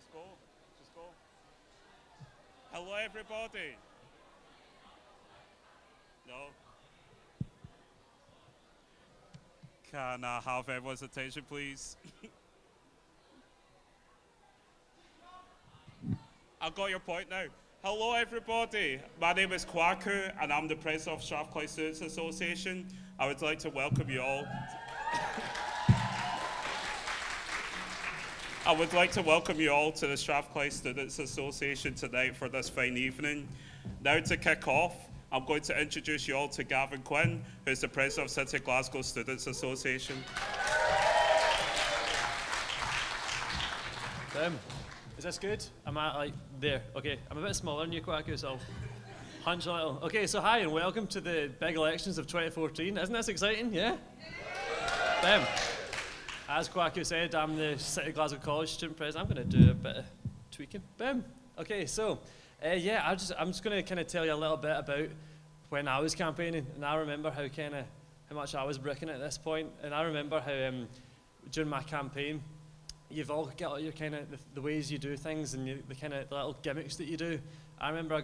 Just go. Just go. Hello, everybody. No. Can I have everyone's attention, please? I got your point now. Hello, everybody. My name is Kwaku, and I'm the president of Strathclyde Students Association. I would like to welcome you all. I would like to welcome you all to the Strathclyde Students Association tonight for this fine evening. Now to kick off, I'm going to introduce you all to Gavin Quinn, who's the president of City Glasgow Students Association. Is this good? Am I like there? Okay, I'm a bit smaller than you, Kwaku, so I'll hunch a little. Okay, so hi and welcome to the big elections of 2014. Isn't this exciting? Yeah? As Kwaku said, I'm the City Glasgow College student president. I'm going to do a bit of tweaking. Okay, so yeah, I'm just going to kind of tell you a little bit about when I was campaigning, and I remember how much I was bricking at this point, and I remember how during my campaign, you've all got your kind of the ways you do things and the kind of little gimmicks that you do. I remember I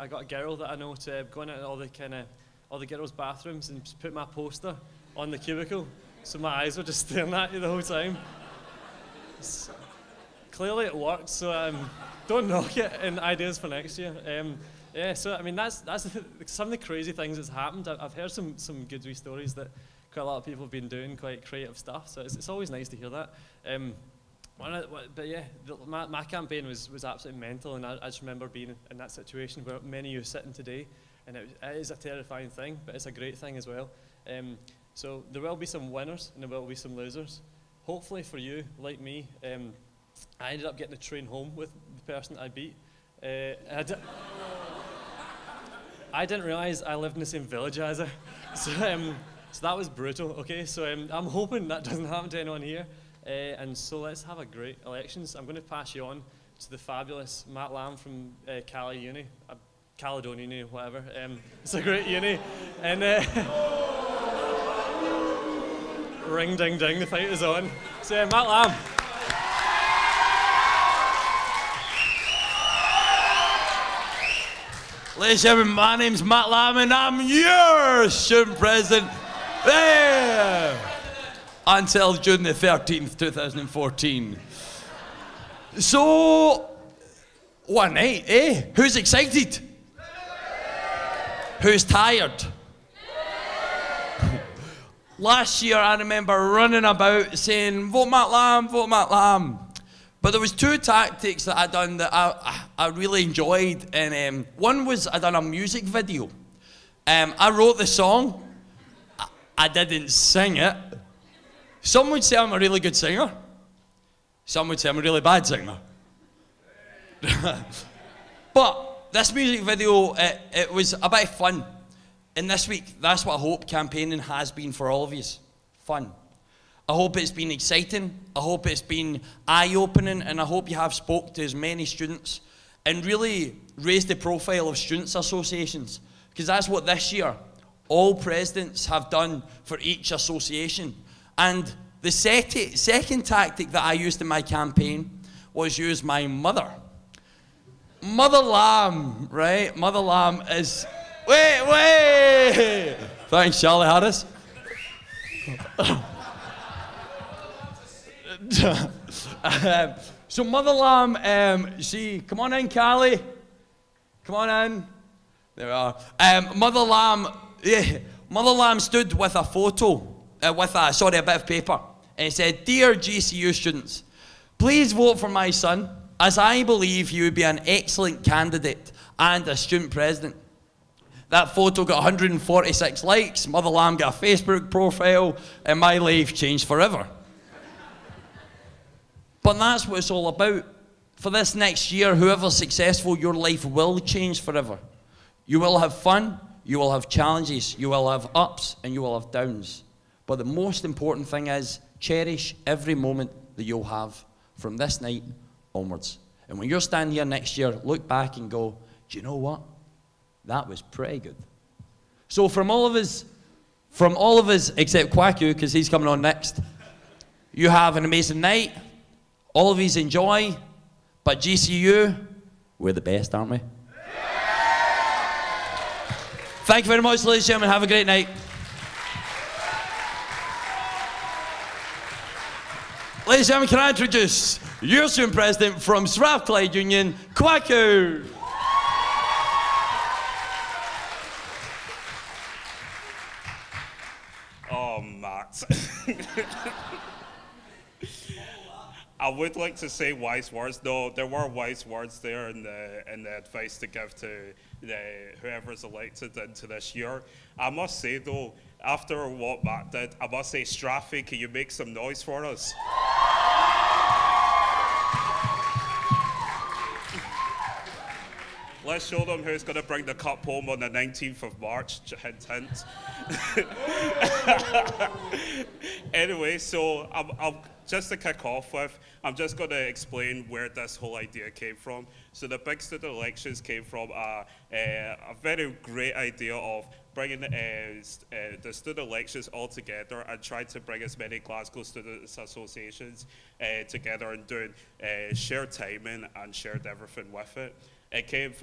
got a girl that I know to go into all the girls' bathrooms and just put my poster on the cubicle, so my eyes were just staring at you the whole time. Clearly it worked, so don't knock it. And ideas for next year. Yeah, so I mean that's some of the crazy things that's happened. I've heard some good wee stories that quite a lot of people have been doing quite creative stuff. So it's always nice to hear that. But yeah, my campaign was absolutely mental, and I just remember being in that situation where many of you are sitting today, and it is a terrifying thing, but it's a great thing as well. So there will be some winners and there will be some losers. Hopefully for you, like me, I ended up getting a train home with the person I beat. I didn't realise I lived in the same village as her, so that was brutal. Okay, so I'm hoping that doesn't happen to anyone here. And so let's have a great elections. I'm going to pass you on to the fabulous Matt Lamb from Caledonian Uni, whatever. It's a great uni. And ring ding ding, the fight is on. So Matt Lamb. Ladies and gentlemen, my name's Matt Lamb and I'm your student president. Until June the 13th, 2014. So, what a night, eh? Who's excited? Who's tired? Last year, I remember running about saying, vote Matt Lamb, vote Matt Lamb. But there was two tactics that I done that I really enjoyed. And one was I done a music video. I wrote the song. I didn't sing it. Some would say I'm a really good singer. Some would say I'm a really bad singer. But this music video, it was a bit of fun. And this week, that's what I hope campaigning has been for all of you. Fun. I hope it's been exciting. I hope it's been eye-opening. And I hope you have spoke to as many students and really raised the profile of students' associations. Because that's what this year all presidents have done for each association. And the second tactic that I used in my campaign was use my mother. Mother Lamb, right? Mother Lamb is... Wait! Thanks, Charlie Harris. So Mother Lamb, come on in, Callie. Come on in. There we are. Mother Lamb stood with a photo. A bit of paper, and it said, "Dear GCU students, please vote for my son, as I believe he would be an excellent candidate and a student president." That photo got 146 likes, Mother Lamb got a Facebook profile, and my life changed forever. But that's what it's all about. For this next year, whoever's successful, your life will change forever. You will have fun, you will have challenges, you will have ups, and you will have downs. But the most important thing is, cherish every moment that you'll have from this night onwards. And when you're standing here next year, look back and go, do you know what? That was pretty good. So from all of us except Kwaku, because he's coming on next, you have an amazing night. All of you enjoy. But GCU, we're the best, aren't we? Thank you very much, ladies and gentlemen. Have a great night. Ladies and gentlemen, can I introduce your student president from Strathclyde Union, Kwaku. Oh, Matt. I would like to say wise words. No, there were wise words there in the advice to give to whoever's elected into this year. I must say though, after what Matt did, I must say, Strathie, can you make some noise for us? Let's show them who's going to bring the cup home on the 19th of March. Hint, hint. Anyway, so I'm just to kick off with, I'm just going to explain where this whole idea came from. So the big student elections came from a very great idea of bringing the student elections all together and trying to bring as many Glasgow Students Associations together and doing shared timing and shared everything with it. It came,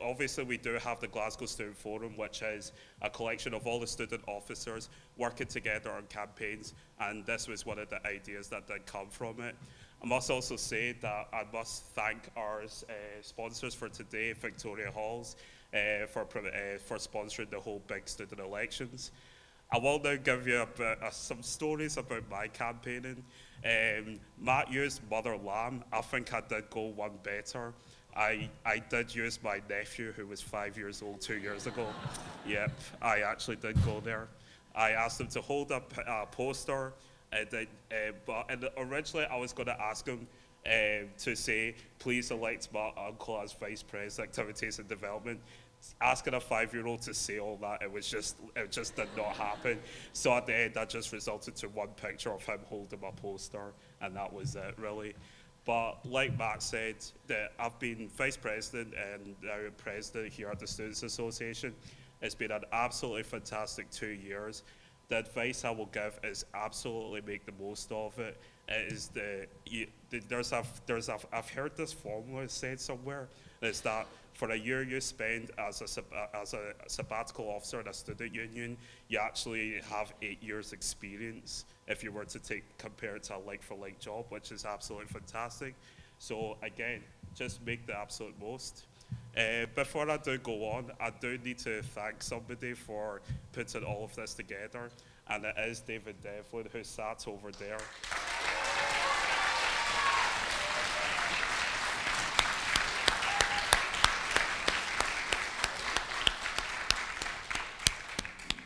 obviously we do have the Glasgow Student Forum, which is a collection of all the student officers working together on campaigns, and this was one of the ideas that did come from it. I must also say that I must thank our sponsors for today, Victoria Halls, for sponsoring the whole big student elections. I will now give you some stories about my campaigning. Matt used Mother Lamb. I think I did go one better. I did use my nephew, who was 5 years old 2 years ago. Yep, I actually did go there. I asked him to hold up a poster, but originally I was going to ask him to say, please elect my uncle as Vice President, Activities and Development. Asking a 5-year-old to say all that, it just did not happen. So at the end, that just resulted to one picture of him holding a poster, and that was it, really. But like Matt said, that I've been Vice President and now President here at the Students Association. It's been an absolutely fantastic 2 years. The advice I will give is absolutely make the most of it. It is I've heard this formula said somewhere. It's that for a year you spend as a sabbatical officer in a student union, you actually have 8 years experience if you were to compare it to a like-for-like job, which is absolutely fantastic. So again, just make the absolute most. Before I do go on, I do need to thank somebody for putting all of this together, and it is David Devlin, who sat over there.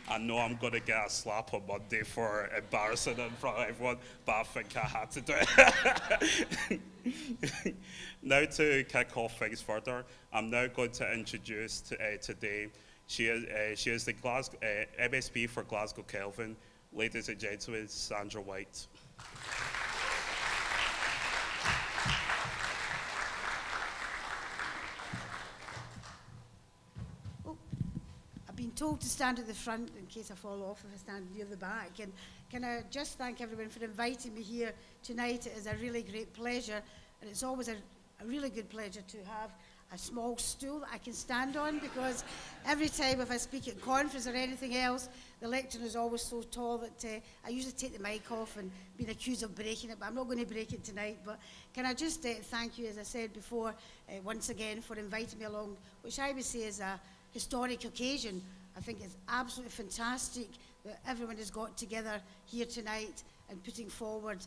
I know I'm going to get a slap on Monday for embarrassing in front of everyone, but I think I had to do it. Now to kick off things further, I'm now going to introduce today, she is the MSP for Glasgow Kelvin. Ladies and gentlemen, Sandra White. Been told to stand at the front in case I fall off if I stand near the back. And can I just thank everyone for inviting me here tonight. It is a really great pleasure, and it's always a really good pleasure to have a small stool that I can stand on, because every time if I speak at conference or anything else, the lectern is always so tall that I usually take the mic off and been accused of breaking it, but I'm not going to break it tonight. But can I just thank you, as I said before, once again for inviting me along, which I would say is a historic occasion. I think it's absolutely fantastic that everyone has got together here tonight and putting forward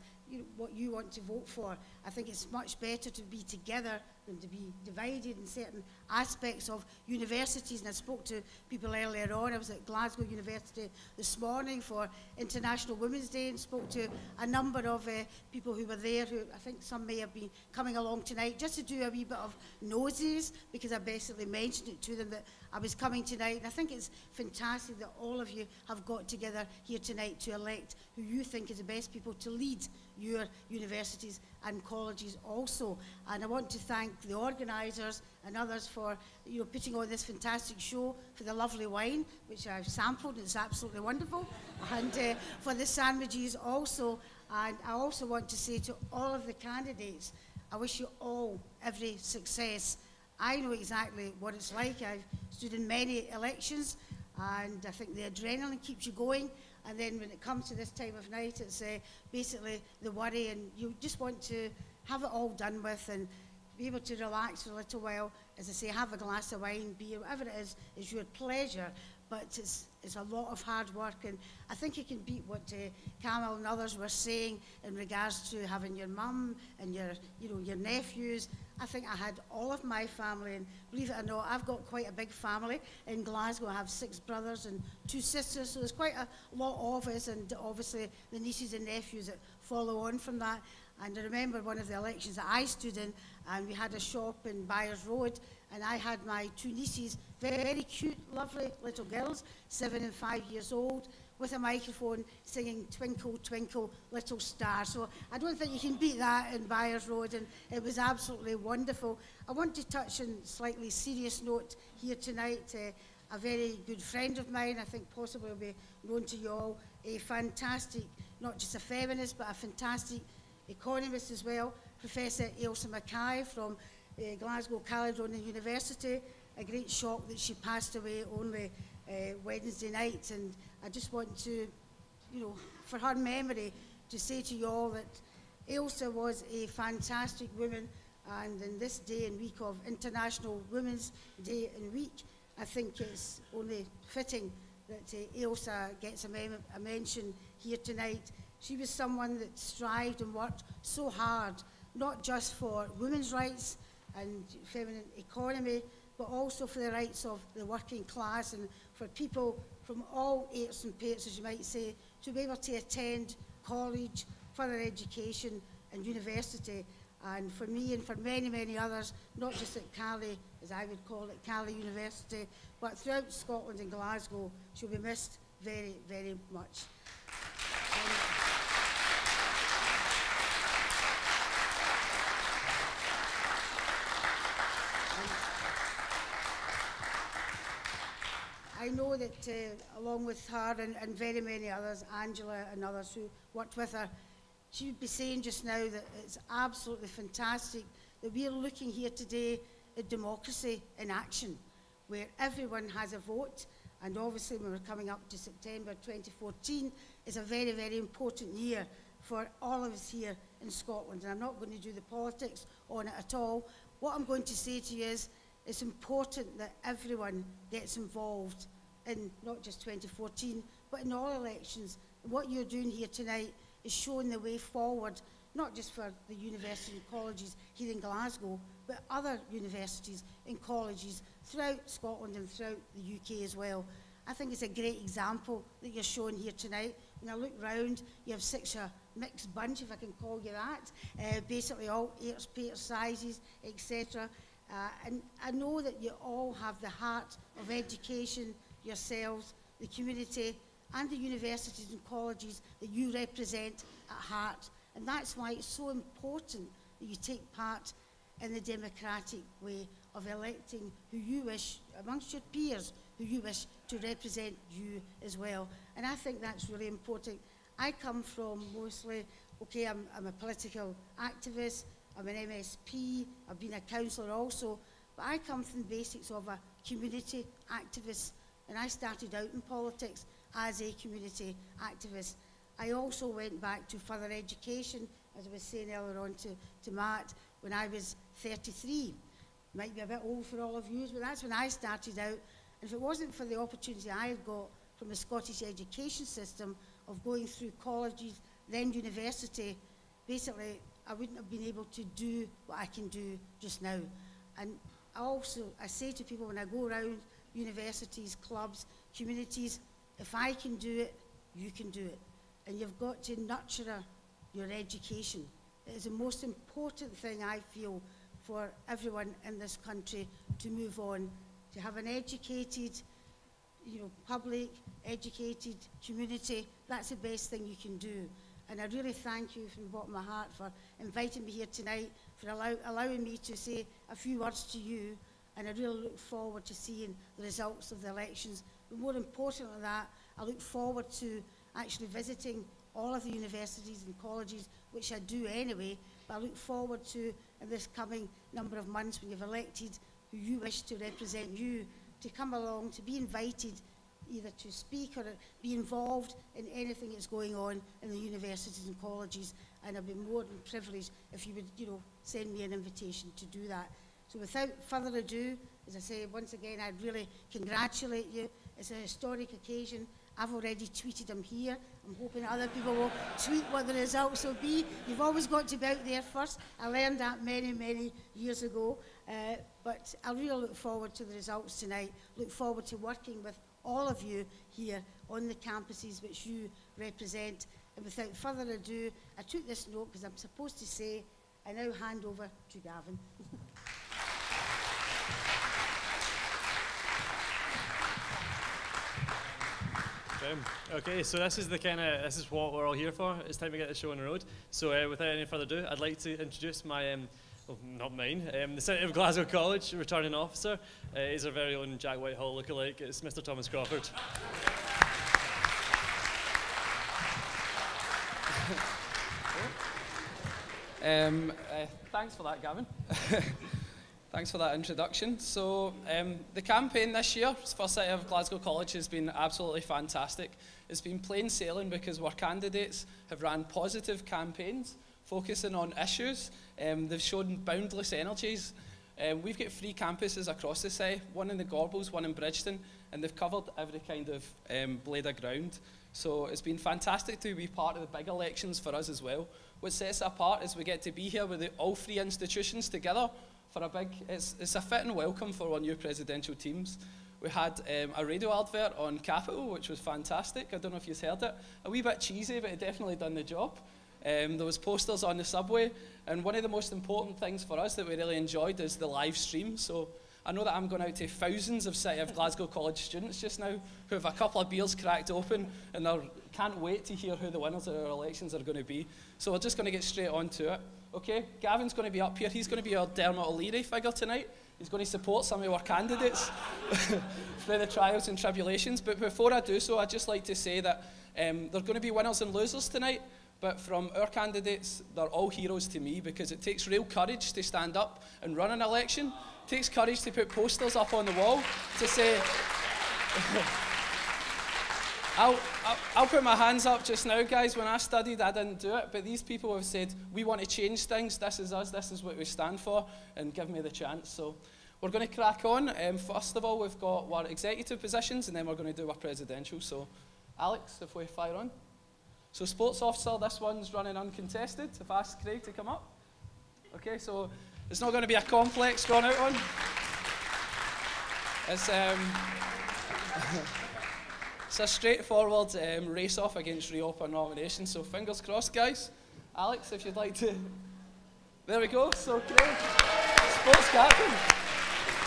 what you want to vote for. I think it's much better to be together than to be divided in certain aspects of universities. And I spoke to people earlier on. I was at Glasgow University this morning for International Women's Day and spoke to a number of people who were there, who I think some may have been coming along tonight just to do a wee bit of noses, because I basically mentioned it to them that I was coming tonight. And I think it's fantastic that all of you have got together here tonight to elect who you think is the best people to lead your universities and colleges also. And I want to thank the organisers and others for putting on this fantastic show, for the lovely wine, which I've sampled, and it's absolutely wonderful, and for the sandwiches also. And I also want to say to all of the candidates, I wish you all every success. I know exactly what it's like. I've stood in many elections, and I think the adrenaline keeps you going. And then when it comes to this time of night, it's basically the worry, and you just want to have it all done with and be able to relax for a little while. As I say, have a glass of wine, beer, whatever it is your pleasure. But it's a lot of hard work, and I think you can beat what Camille and others were saying in regards to having your mum and your nephews. I think I had all of my family, and believe it or not, I've got quite a big family in Glasgow. I have 6 brothers and 2 sisters, so there's quite a lot of us, and obviously the nieces and nephews that follow on from that. And I remember one of the elections that I stood in, and we had a shop in Byers Road, and I had my 2 nieces, very cute, lovely little girls, 7 and 5 years old, with a microphone singing Twinkle, Twinkle, Little Star. So I don't think you can beat that in Byers Road, and it was absolutely wonderful. I want to touch on a slightly serious note here tonight. A very good friend of mine, I think possibly will be known to you all, a fantastic, not just a feminist, but a fantastic economist as well, Professor Ailsa Mackay from Glasgow Caledonian University. A great shock that she passed away only Wednesday night, and I just want to, for her memory, to say to you all that Ailsa was a fantastic woman, and in this day and week of International Women's Day and Week, I think it's only fitting that Ailsa gets a mention here tonight. She was someone that strived and worked so hard, not just for women's rights and feminine economy, but also for the rights of the working class and for people from all aits and pates, as you might say, to be able to attend college, further education and university. And for me and for many, many others, not just at Calais, as I would call it, Calais University, but throughout Scotland and Glasgow, she'll be missed very, very much. I know that along with her and very many others, Angela and others who worked with her, she would be saying just now that it's absolutely fantastic that we are looking here today at democracy in action, where everyone has a vote. And obviously when we're coming up to September 2014, it's a very, very important year for all of us here in Scotland. And I'm not going to do the politics on it at all. What I'm going to say to you is it's important that everyone gets involved in not just 2014, but in all elections. What you're doing here tonight is showing the way forward, not just for the universities and colleges here in Glasgow, but other universities and colleges throughout Scotland and throughout the UK as well. I think it's a great example that you're showing here tonight. When I look round, you have such a mixed bunch, if I can call you that, basically all ages, pates, sizes, etc. And I know that you all have the heart of education yourselves, the community, and the universities and colleges that you represent at heart. And that's why it's so important that you take part in the democratic way of electing who you wish, amongst your peers, who you wish to represent you as well. And I think that's really important. I come from mostly, okay, I'm a political activist, I'm an MSP, I've been a councillor also, but I come from the basics of a community activist, and I started out in politics as a community activist. I also went back to further education, as I was saying earlier on to Matt, when I was 33. Might be a bit old for all of you, but that's when I started out. And if it wasn't for the opportunity I had got from the Scottish education system of going through colleges, then university, basically I wouldn't have been able to do what I can do just now. And I say to people when I go around universities, clubs, communities, if I can do it, you can do it. And you've got to nurture your education. It is the most important thing, I feel, for everyone in this country to move on, to have an educated, public, educated community. That's the best thing you can do. And I really thank you from the bottom of my heart for inviting me here tonight, for allowing me to say a few words to you. And I really look forward to seeing the results of the elections. But more important than that, I look forward to actually visiting all of the universities and colleges, which I do anyway, but I look forward to, in this coming number of months, when you've elected who you wish to represent you, to come along, to be invited either to speak or be involved in anything that's going on in the universities and colleges, and I'd be more than privileged if you would, send me an invitation to do that. So without further ado, as I say, once again, I'd really congratulate you. It's a historic occasion. I've already tweeted them here. I'm hoping other people will tweet what the results will be. You've always got to be out there first. I learned that many, many years ago. But I really look forward to the results tonight. Look forward to working with all of you here on the campuses which you represent. And without further ado, I took this note because I'm supposed to say, I now hand over to Gavin. Okay, so this is what we're all here for. It's time to get the show on the road. So without any further ado, I'd like to introduce my, well, not mine, the City of Glasgow College returning officer. He's our very own Jack Whitehall lookalike. It's Mr. Thomas Crawford. Thanks for that, Gavin. Thanks for that introduction. So the campaign this year for City of Glasgow College has been absolutely fantastic. It's been plain sailing because our candidates have ran positive campaigns focusing on issues. They've shown boundless energies. We've got 3 campuses across the city, one in the Gorbals, one in Bridgeton, and they've covered every kind of blade of ground. So it's been fantastic to be part of the big elections for us as well. What sets it apart is we get to be here with all 3 institutions together for a big, it's a fitting welcome for our new presidential teams. We had a radio advert on Capital, which was fantastic. I don't know if you've heard it. A wee bit cheesy, but it definitely done the job. There was posters on the subway, and one of the most important things for us that we really enjoyed is the live stream. So I know that I'm going out to thousands of City of Glasgow College students just now who have a couple of beers cracked open, and they can't wait to hear who the winners of our elections are going to be. So we're just going to get straight on to it. Okay, Gavin's going to be up here. He's going to be our Dermot O'Leary figure tonight. He's going to support some of our candidates through the trials and tribulations. But before I do so, I'd just like to say that there are going to be winners and losers tonight. But from our candidates, they're all heroes to me because it takes real courage to stand up and run an election. It takes courage to put posters up on the wall to say... I'll put my hands up just now, guys. When I studied, I didn't do it, but these people have said, we want to change things, this is us, this is what we stand for, and give me the chance. So we're going to crack on. First of all, we've got our executive positions, and then we're going to do our presidential. So Alex, if we fire on. So sports officer, this one's running uncontested. I've asked Craig to come up. Okay, so it's not going to be a complex drawn out one. It's a straightforward race-off against reopen nomination, so fingers crossed, guys. Alex, if you'd like to... There we go, so Craig, sports captain.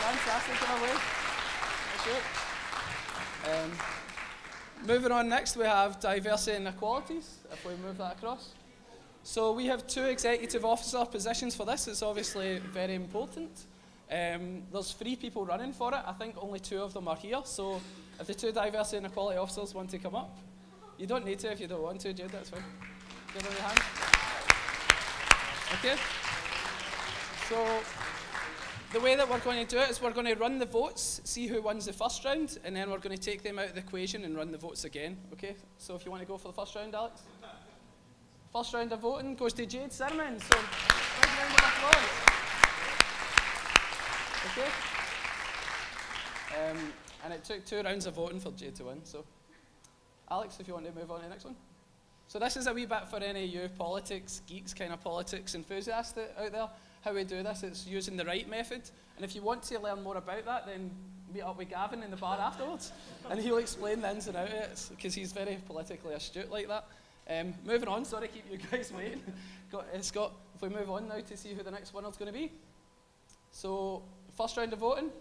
Fantastic, in a way. That's it. Moving on next, we have diversity and equalities, if we move that across. So we have 2 executive officer positions for this. It's obviously very important. There's 3 people running for it. I think only 2 of them are here, so if the 2 diversity and equality officers want to come up, you don't need to if you don't want to, Jude, that's fine. Give them your hand. Okay. So the way that we're going to do it is we're going to run the votes, see who wins the first round, and then we're going to take them out of the equation and run the votes again. Okay, so if you want to go for the first round, Alex. First round of voting goes to Jade Sermon, so big round of applause. Okay. And it took 2 rounds of voting for Jade to win, so. Alex, if you want to move on to the next one. So this is a wee bit for any of you politics, geeks, kind of politics enthusiasts out there. How we do this, it's using the right method. And if you want to learn more about that, then meet up with Gavin in the bar afterwards. And he'll explain the ins and outs of it, because he's very politically astute like that. Moving on, sorry to keep you guys waiting. Scott, if we move on now to see who the next winner's going to be. So, first round of voting.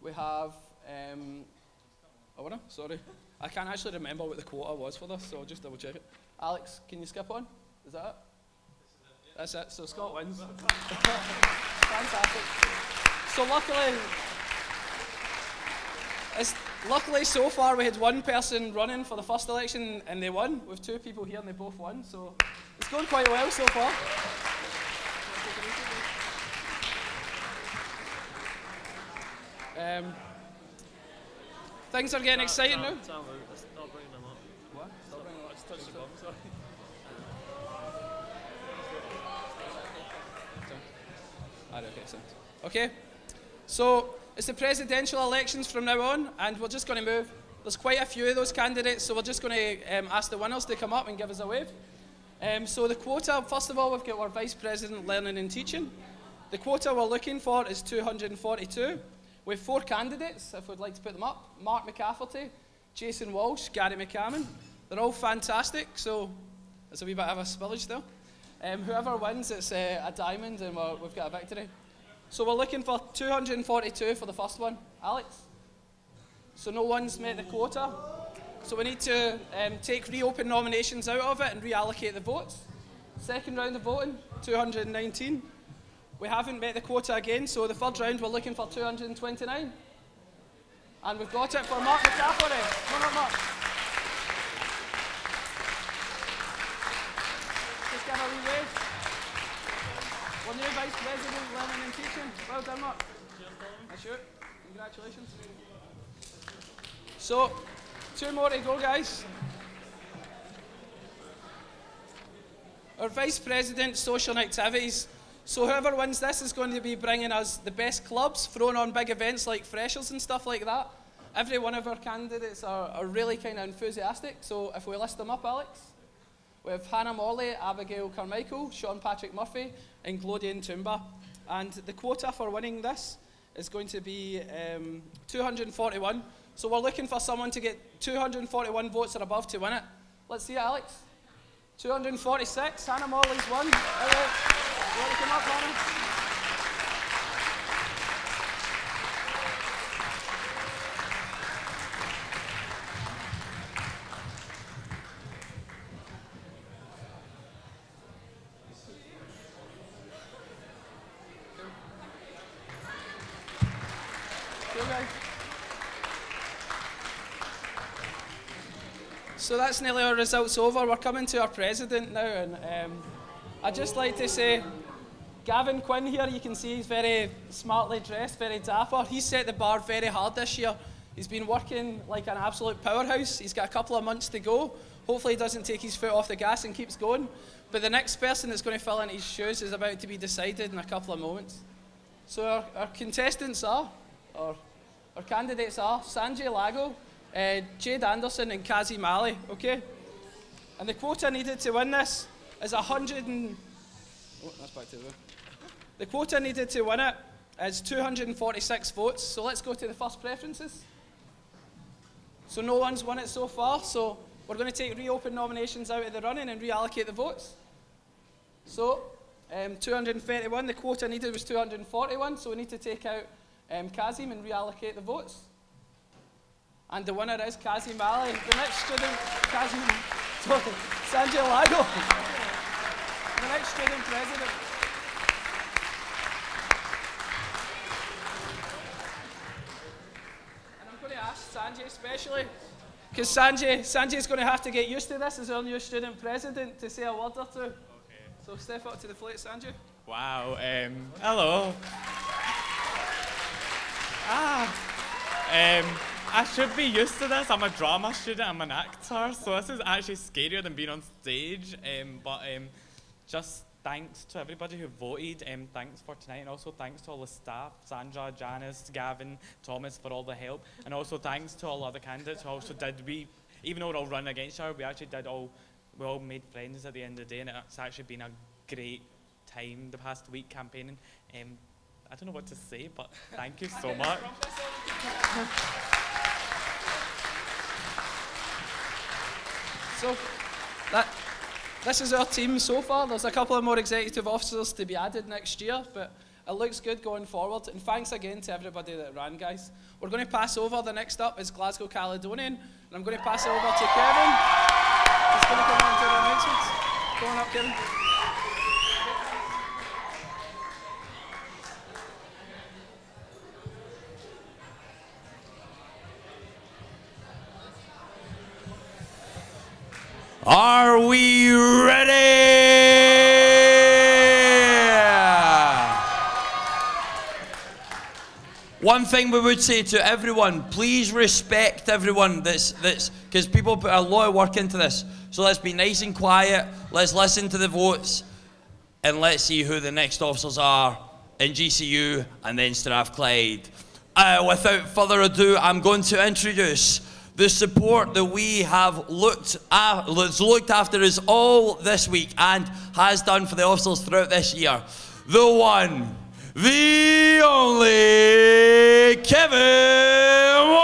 We have a winner, sorry. I can't actually remember what the quota was for this, so I'll just double check it. Alex, can you skip on? Is that it? That's it, so Scott wins. Fantastic. So luckily, Luckily, so far, we had one person running for the first election and they won. With 2 people here and they both won, so it's going quite well so far. Things are getting exciting now. Stop bringing them up. What? Stop bringing them up. Just touch the bum, sorry. Okay, so it's the presidential elections from now on, and we're just going to move. There's quite a few of those candidates, so we're just going to ask the winners to come up and give us a wave. So the quota, first of all, we've got our Vice President Learning and Teaching. The quota we're looking for is 242. We have 4 candidates, if we'd like to put them up. Mark McCafferty, Jason Walsh, Gary McCammon. They're all fantastic, so there's a wee bit of a spillage there. Whoever wins, it's a diamond, and we've got a victory. So we're looking for 242 for the first one. Alex? So no one's met the quota. So we need to take reopen nominations out of it and reallocate the votes. Second round of voting, 219. We haven't met the quota again, so the third round we're looking for 229. And we've got it for Mark McCafferty. Come on up, Mark. Just give a wee wave. Our new Vice President, Learning and Teaching. Well done, Mark. That's you. Congratulations. So, 2 more to go, guys. Our Vice President, Social and Activities. So whoever wins this is going to be bringing us the best clubs, throwing on big events like Freshers and stuff like that. Every one of our candidates are really kind of enthusiastic, so if we list them up, Alex. We have Hannah Morley, Abigail Carmichael, Sean Patrick Murphy, and Glodian Toomba. And the quota for winning this is going to be 241. So we're looking for someone to get 241 votes or above to win it. Let's see it, Alex. 246, Hannah Morley's won. You want to come up, Hannah? So that's nearly our results over. We're coming to our president now, and I'd just like to say, Gavin Quinn here, you can see he's very smartly dressed, very dapper. He's set the bar very hard this year. He's been working like an absolute powerhouse. He's got a couple of months to go. Hopefully he doesn't take his foot off the gas and keeps going. But the next person that's going to fill in his shoes is about to be decided in a couple of moments. So our contestants are, or our candidates are, Sanjay Lago, Jade Anderson and Kazi Mali, okay? And the quota needed to win this is 100 and... Oh, that's back to the... The quota needed to win it is 246 votes, so let's go to the first preferences. So no one's won it so far, so we're going to take reopen nominations out of the running and reallocate the votes. So, 231, the quota needed was 241, so we need to take out Kazim and reallocate the votes. And the winner is Kazim Ali, the next student, Sanjay Lago, the next student president. And I'm going to ask Sanjay especially, because Sanjay's going to have to get used to this as our new student president to say a word or two. Okay. So step up to the plate, Sanjay. Wow, hello. I should be used to this. I'm a drama student, I'm an actor, so this is actually scarier than being on stage. Just thanks to everybody who voted, thanks for tonight, and also thanks to all the staff, Sandra, Janice, Gavin, Thomas, for all the help, and also thanks to all the other candidates who also even though we're all running against each other, we all made friends at the end of the day, and it's actually been a great time the past week campaigning. I don't know what to say, but thank you so much. So, this is our team so far. There's a couple of more executive officers to be added next year, but it looks good going forward. And thanks again to everybody that ran, guys. We're going to pass over. The next up is Glasgow Caledonian, and I'm going to pass it over to Kevin. He's going to come on to the announcements. Go on up, Kevin. Are we ready? One thing we would say to everyone, please respect everyone that's because people put a lot of work into this. So let's be nice and quiet, let's listen to the votes, and let's see who the next officers are in GCU and then Strathclyde. Without further ado, I'm going to introduce the support that we have looked after us all this week and has done for the officers throughout this year. The one, the only Kevin Ward.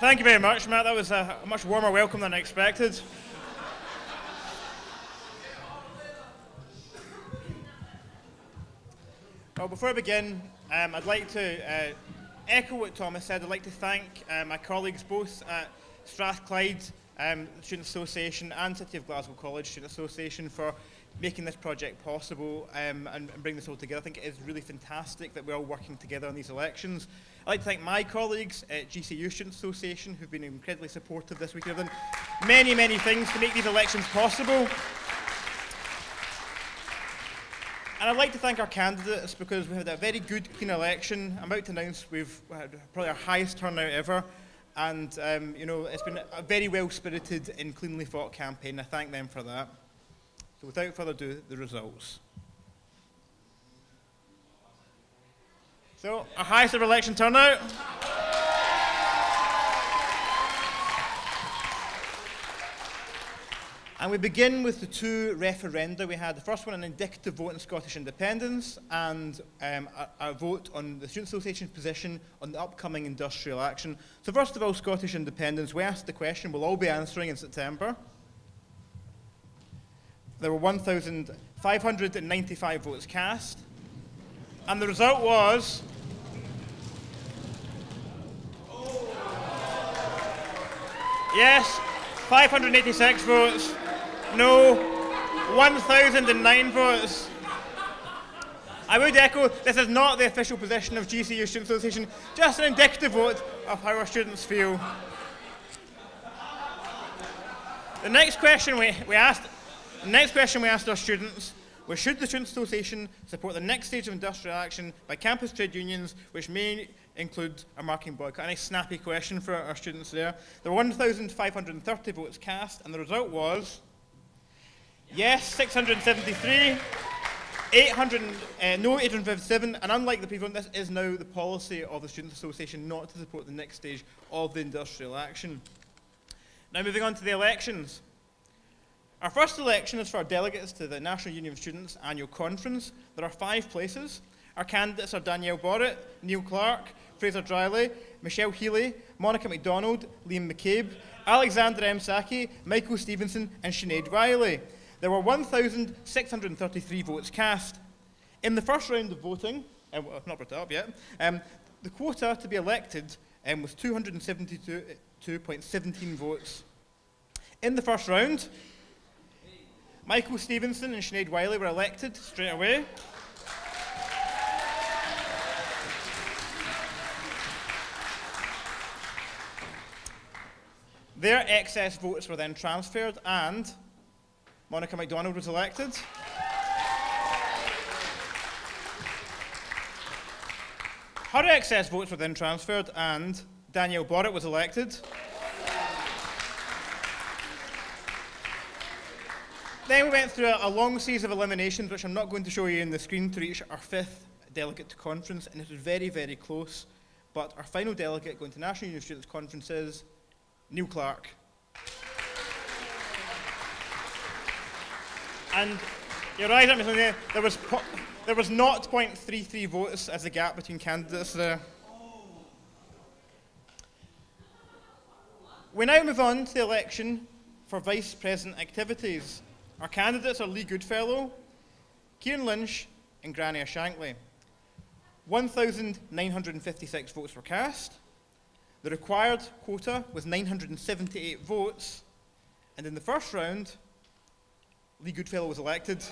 Thank you very much, Matt. That was a much warmer welcome than I expected. Well, before I begin, I'd like to echo what Thomas said. I'd like to thank my colleagues both at Strathclyde Student Association and City of Glasgow College Student Association for making this project possible and bring this all together. I think it is really fantastic that we're all working together on these elections. I'd like to thank my colleagues at GCU Student Association who've been incredibly supportive this week. They've done many, many things to make these elections possible. And I'd like to thank our candidates because we had a very good, clean election. I'm about to announce we've had probably our highest turnout ever. And, you know, it's been a very well-spirited and cleanly fought campaign. I thank them for that. So without further ado, the results. So, our highest ever election turnout. And we begin with the two referenda we had. The first one, an indicative vote on Scottish independence, and a vote on the Student Association's position on the upcoming industrial action. So first of all, Scottish independence. We asked the question we'll all be answering in September. There were 1,595 votes cast. And the result was... Yes, 586 votes. No, 1,009 votes. I would echo, this is not the official position of GCU Student Association, just an indicative vote of how our students feel. The next question we asked our students was, should the Student Association support the next stage of industrial action by campus trade unions, which may include a marking boycott? A nice snappy question for our students there. There were 1,530 votes cast, and the result was yes, 673, no, 857, and unlike the previous one, this is now the policy of the Student Association not to support the next stage of the industrial action. Now moving on to the elections. Our first election is for our delegates to the National Union of Students annual conference. There are 5 places. Our candidates are Danielle Borrett, Neil Clark, Fraser Driley, Michelle Healy, Monica MacDonald, Liam McCabe, Alexander M. Saki, Michael Stevenson, and Sinead Riley. There were 1,633 votes cast. In the first round of voting, I've not brought it up yet, the quota to be elected was 272.17 votes. In the first round, Michael Stevenson and Sinead Riley were elected straight away. Their excess votes were then transferred and Monica MacDonald was elected. Her excess votes were then transferred and Danielle Borrett was elected. Then we went through a long series of eliminations, which I'm not going to show you on the screen, to reach our 5th delegate to conference, and it was very, very close. But our final delegate going to National Union of Students Conference is Neil Clark. And you're right, there was 0.33 votes as the gap between candidates there. We now move on to the election for Vice President activities. Our candidates are Lee Goodfellow, Kieran Lynch, and Grania Shankly. 1,956 votes were cast. The required quota was 978 votes. And in the first round, Lee Goodfellow was elected.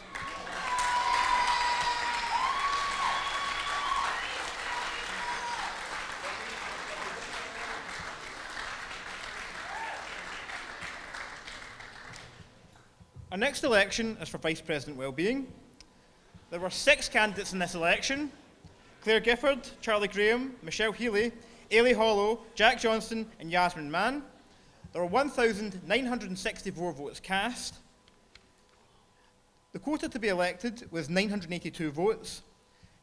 Our next election is for Vice President Wellbeing. There were 6 candidates in this election: Claire Gifford, Charlie Graham, Michelle Healy, Ailey Hollow, Jack Johnston and Yasmin Mann. There were 1,964 votes cast. The quota to be elected was 982 votes.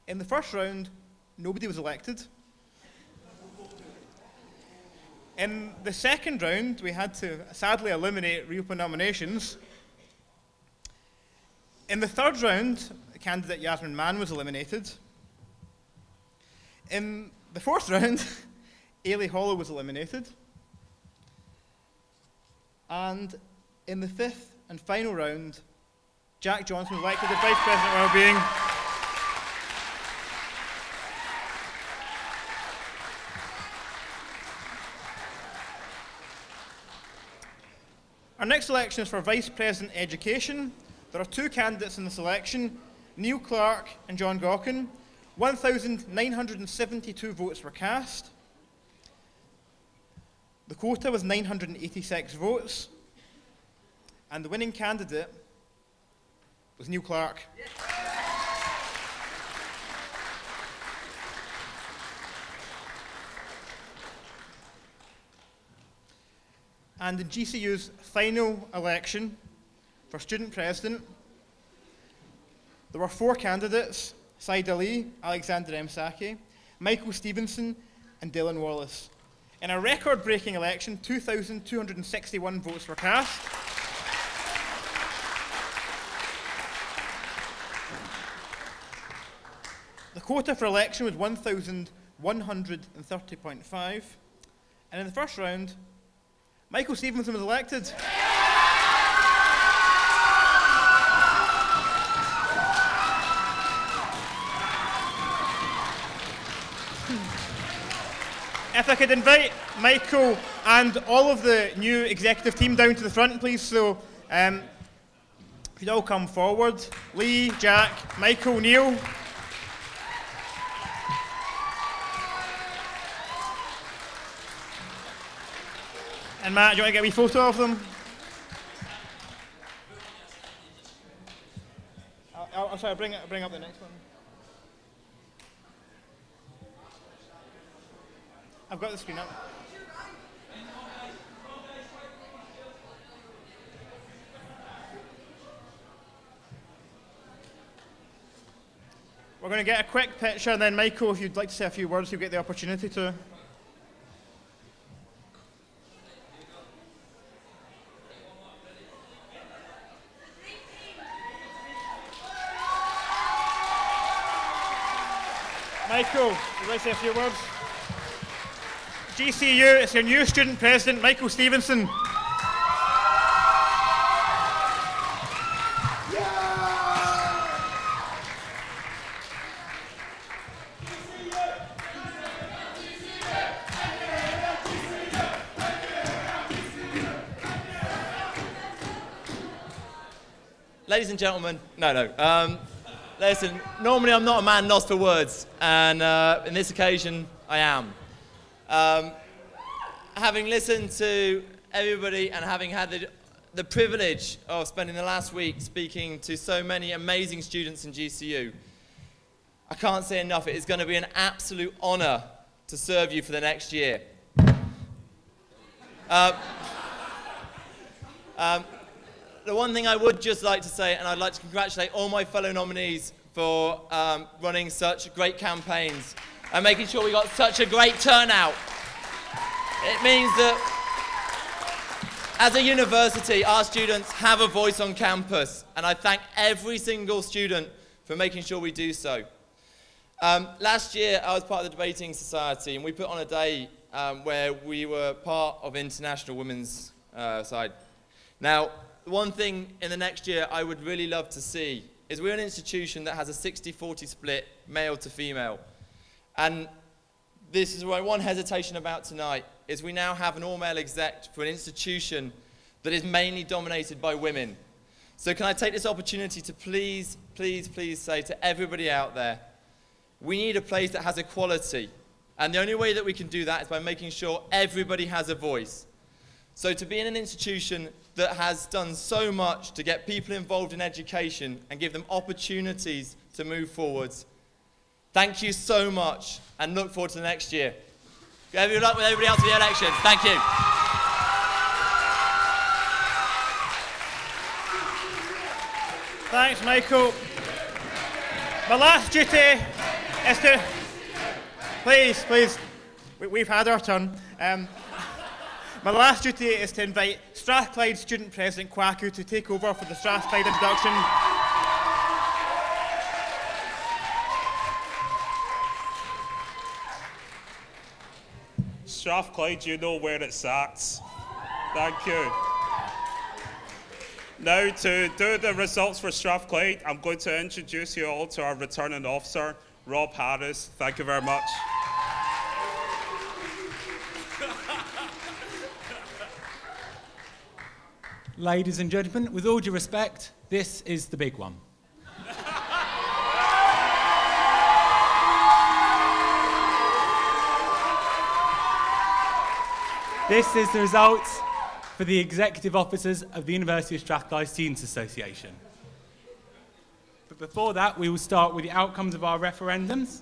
In the first round, nobody was elected. In the second round, we had to sadly eliminate reopen nominations. In the third round, candidate Yasmin Mann was eliminated. In the fourth round, Ailey Hollow was eliminated. And in the fifth and final round, Jack Johnson was elected as Vice President Wellbeing. Our next election is for Vice President Education. There are 2 candidates in this election, Neil Clark and John Gawkin. 1,972 votes were cast. The quota was 986 votes. And the winning candidate was Neil Clark. And in GCU's final election for student president, there were 4 candidates: Said Ali, Alexander M. Saki, Michael Stevenson, and Dylan Wallace. In a record-breaking election, 2,261 votes were cast. The quota for election was 1,130.5. And in the first round, Michael Stevenson was elected. If I could invite Michael and all of the new executive team down to the front, please. So, if you'd all come forward. Lee, Jack, Michael, Neil. And Matt, do you want to get a wee photo of them? I'll sorry, bring up the next one. I've got the screen up. We're going to get a quick picture, and then Michael, if you'd like to say a few words, you'll get the opportunity to. Michael, would you like to say a few words? GCU, it's your new student president, Michael Stevenson. Ladies and gentlemen, listen, normally I'm not a man lost for words, and in this occasion, I am. Having listened to everybody and having had the privilege of spending the last week speaking to so many amazing students in GCU, I can't say enough. It is going to be an absolute honour to serve you for the next year. The one thing I would just like to say, and I'd like to congratulate all my fellow nominees for running such great campaigns and making sure we got such a great turnout. It means that as a university, our students have a voice on campus, and I thank every single student for making sure we do so. Last year, I was part of the Debating Society, and we put on a day where we were part of International Women's Side. Now, the one thing in the next year I would really love to see is we're an institution that has a 60-40 split, male to female. And this is my one hesitation about tonight, is we now have an all-male exec for an institution that is mainly dominated by women. So can I take this opportunity to please, please, please say to everybody out there, we need a place that has equality. And the only way that we can do that is by making sure everybody has a voice. So to be in an institution that has done so much to get people involved in education and give them opportunities to move forwards, thank you so much and look forward to the next year. Good luck with everybody else in the elections. Thank you. Thanks, Michael. My last duty is to... Please, we've had our turn. My last duty is to invite Strathclyde Student President Kwaku to take over for the Strathclyde introduction. Strathclyde, you know where it's at. Thank you. Now, to do the results for Strathclyde, I'm going to introduce you all to our returning officer, Rob Harris. Thank you very much. Ladies and gentlemen, with all due respect, this is the big one. This is the results for the executive officers of the University of Strathclyde Students' Association. But before that, we will start with the outcomes of our referendums.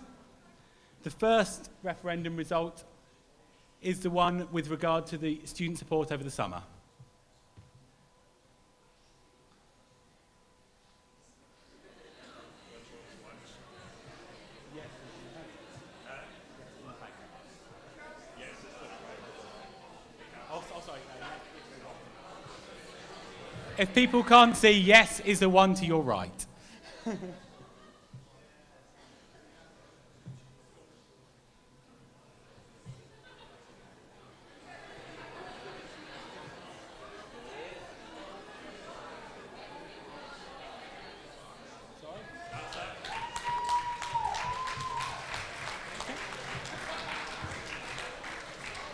The first referendum result is the one with regard to the student support over the summer. If people can't see, yes is the one to your right.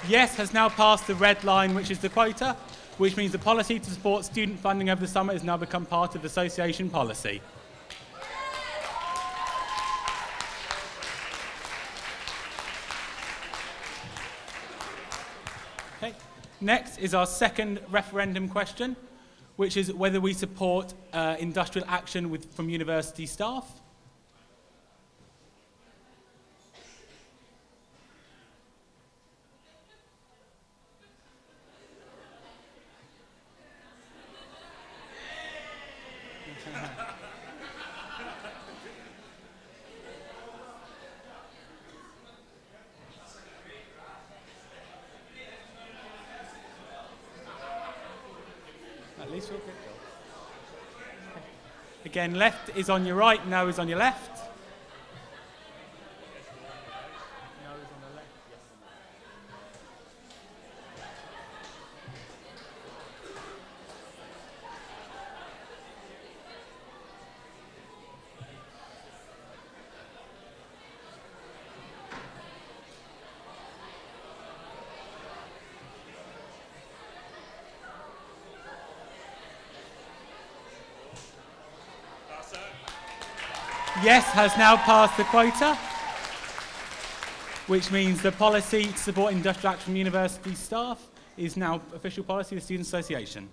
Yes has now passed the red line, which is the quota, which means the policy to support student funding over the summer has now become part of the association policy. Okay. Next is our second referendum question, which is whether we support industrial action from university staff. Again, left is on your right, no is on your left. No is on the left, yes. Yes has now passed the quota, which means the policy to support industrial action from university staff is now official policy of the Students' Association.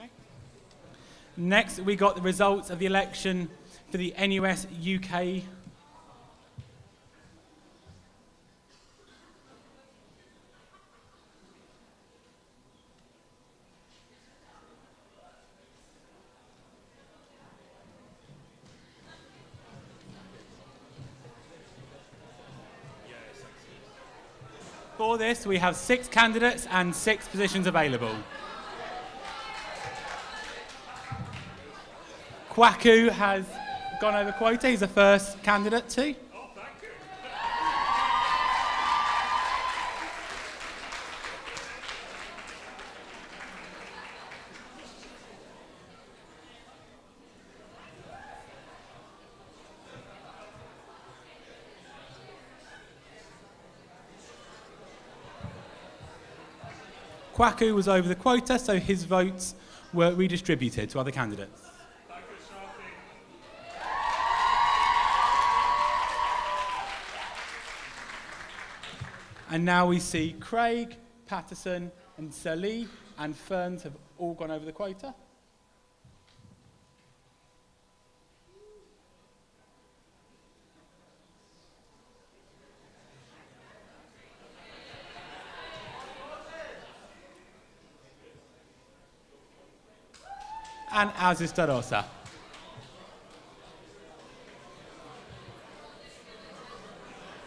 Okay. Next, we got the results of the election for the NUS UK For this, we have 6 candidates and 6 positions available. Kwaku has gone over quota. He's the first candidate too. Oh, thank you. Kwaku was over the quota, so his votes were redistributed to other candidates. And now we see Craig, Patterson and Sally and Ferns have all gone over the quota. And as is Starosta.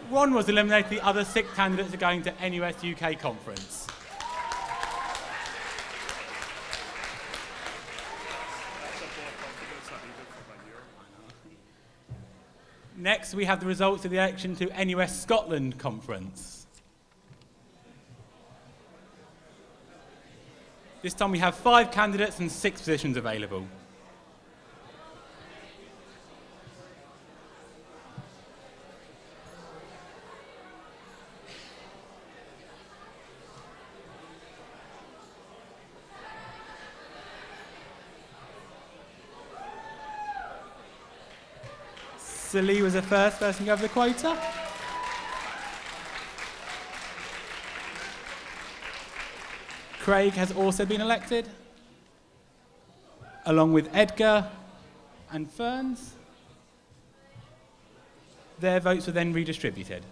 Ron was eliminated. The other 6 candidates are going to NUS UK Conference. Next, we have the results of the election to NUS Scotland Conference. This time we have 5 candidates and 6 positions available. Lee was the first person to go over the quota. Craig has also been elected, along with Edgar and Ferns. Their votes were then redistributed.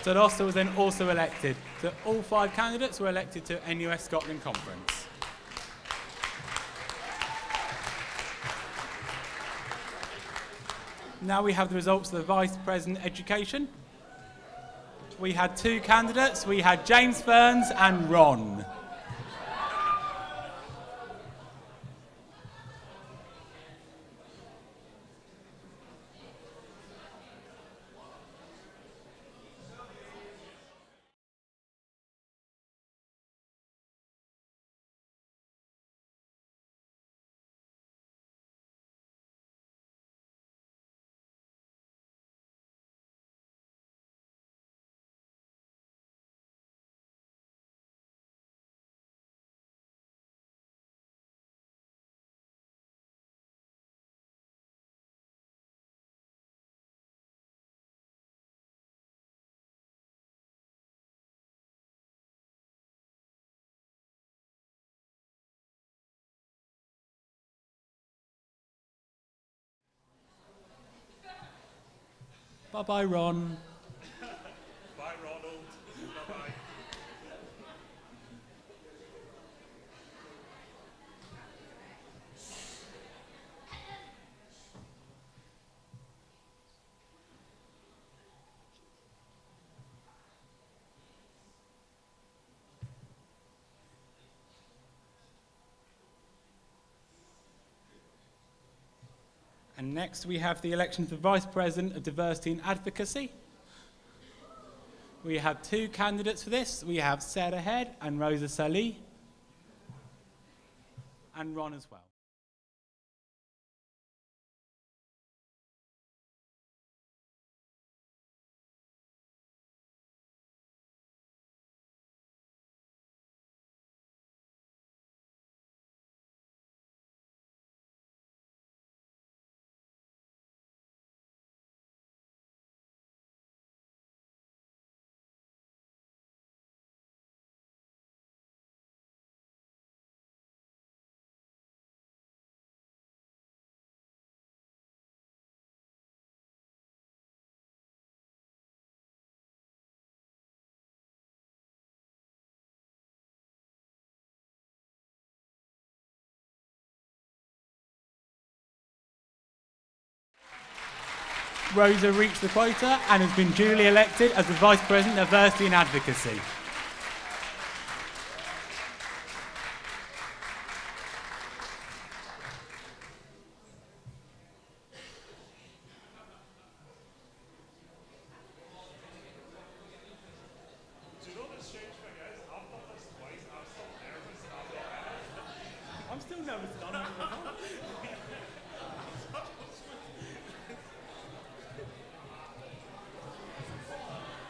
Starosta was then also elected. So all 5 candidates were elected to NUS Scotland Conference. Now we have the results of the Vice President Education. We had 2 candidates. We had James Ferns and Ron. Bye-bye, Ron. Bye, Ronald. Bye-bye. And next we have the election of the Vice President of Diversity and Advocacy. We have 2 candidates for this. We have Sarah Head and Rosa Salih, and Ron as well. Rosa reached the quota and has been duly elected as the Vice President of Diversity and Advocacy.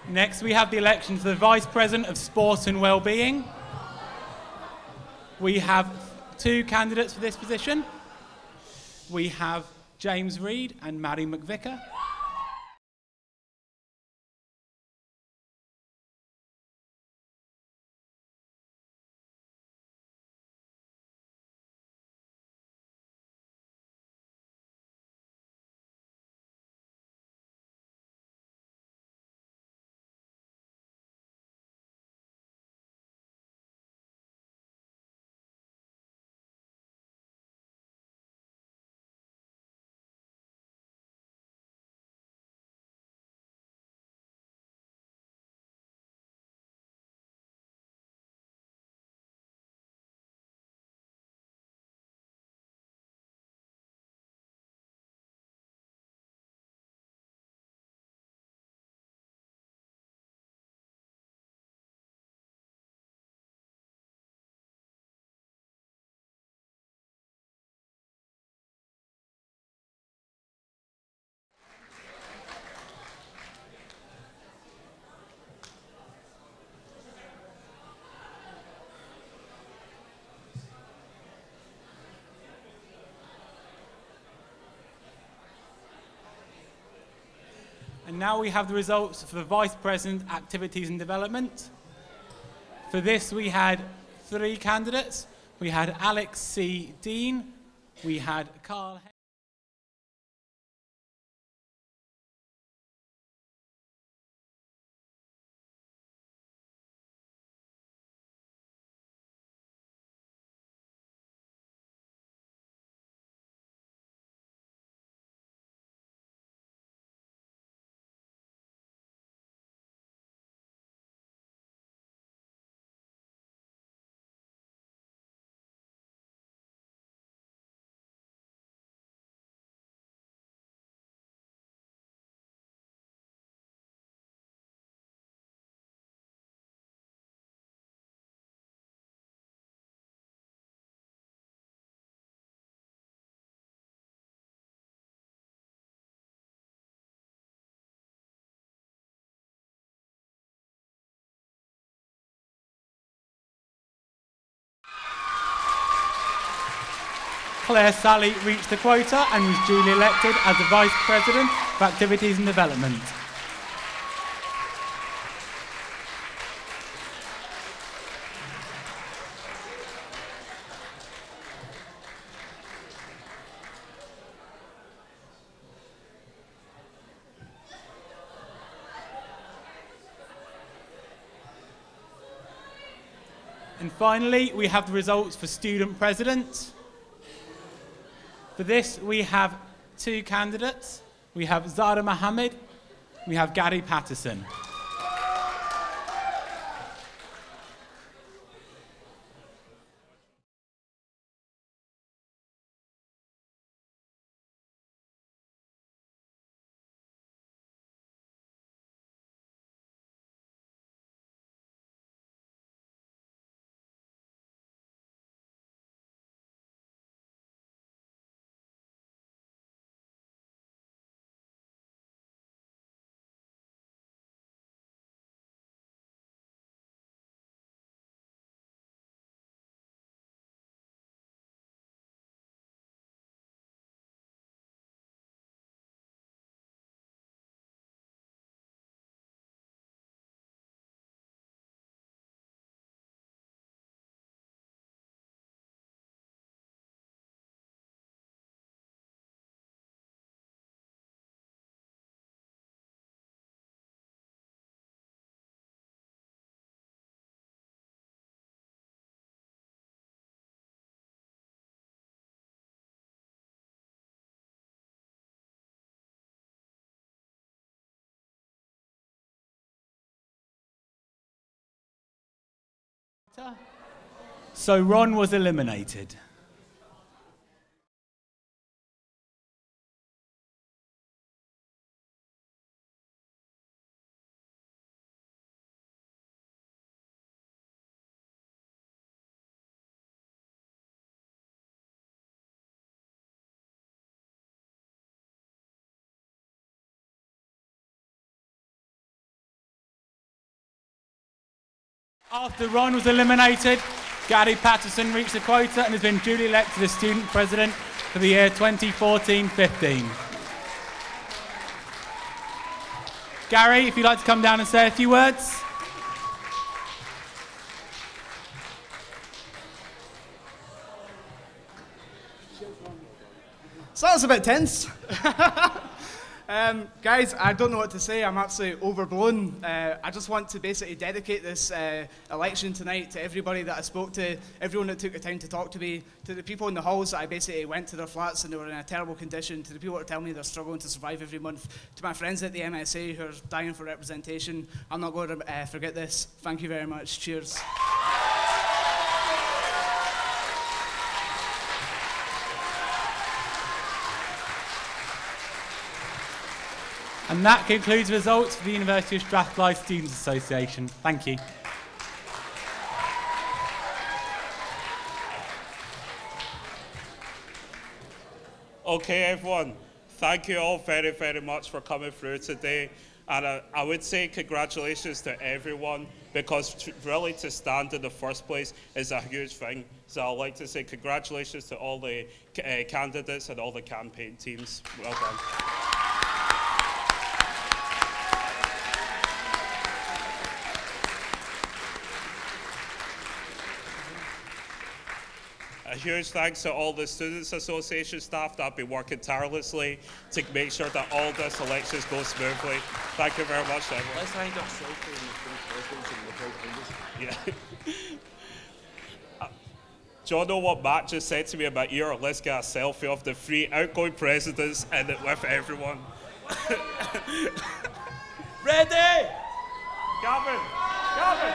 Next, we have the election for the Vice President of Sport and Wellbeing. We have 2 candidates for this position. We have James Reid and Maddie McVicker. And now we have the results for the Vice President, Activities and Development. For this, we had 3 candidates. We had Alex C. Dean, we had Carl. Claire Sally reached the quota and was duly elected as the Vice President for Activities and Development. And finally, we have the results for Student President. For this, we have 2 candidates. We have Zara Mohammed, we have Gary Patterson. So Ron was eliminated. After Ron was eliminated, Gary Patterson reached the quota and has been duly elected as student president for the year 2014-15. Gary, if you'd like to come down and say a few words. So that was a bit tense. Guys, I don't know what to say. I'm absolutely overblown. I just want to basically dedicate this election tonight to everybody that I spoke to, everyone that took the time to talk to me, to the people in the halls that I basically went to their flats and they were in a terrible condition, to the people that tell me they're struggling to survive every month, to my friends at the MSA who are dying for representation. I'm not going to forget this. Thank you very much. Cheers. And that concludes the results for the University of Strathclyde Students Association. Thank you. Okay, everyone. Thank you all very, very much for coming through today. And I would say congratulations to everyone, because really to stand in the first place is a huge thing. So I'd like to say congratulations to all the candidates and all the campaign teams. Well done. A huge thanks to all the Students Association staff that have been working tirelessly to make sure that all this elections go smoothly. Thank you very much, everyone. Let's hang our selfie in the Yeah. Do you know what Matt just said to me in my ear? Let's get a selfie of the three outgoing presidents and with everyone. Ready? Gavin! Gavin!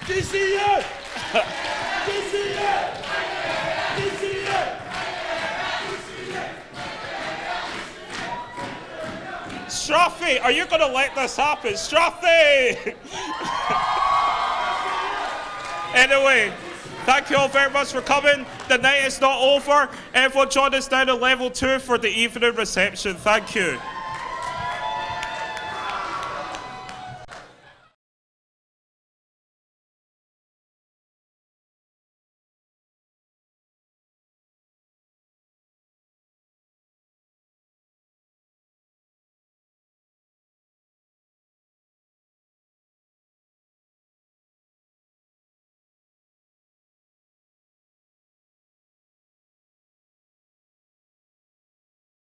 DCU! Strathclyde, are you going to let this happen? Strathclyde! Anyway, thank you all very much for coming. The night is not over. Everyone join us down at level 2 for the evening reception. Thank you.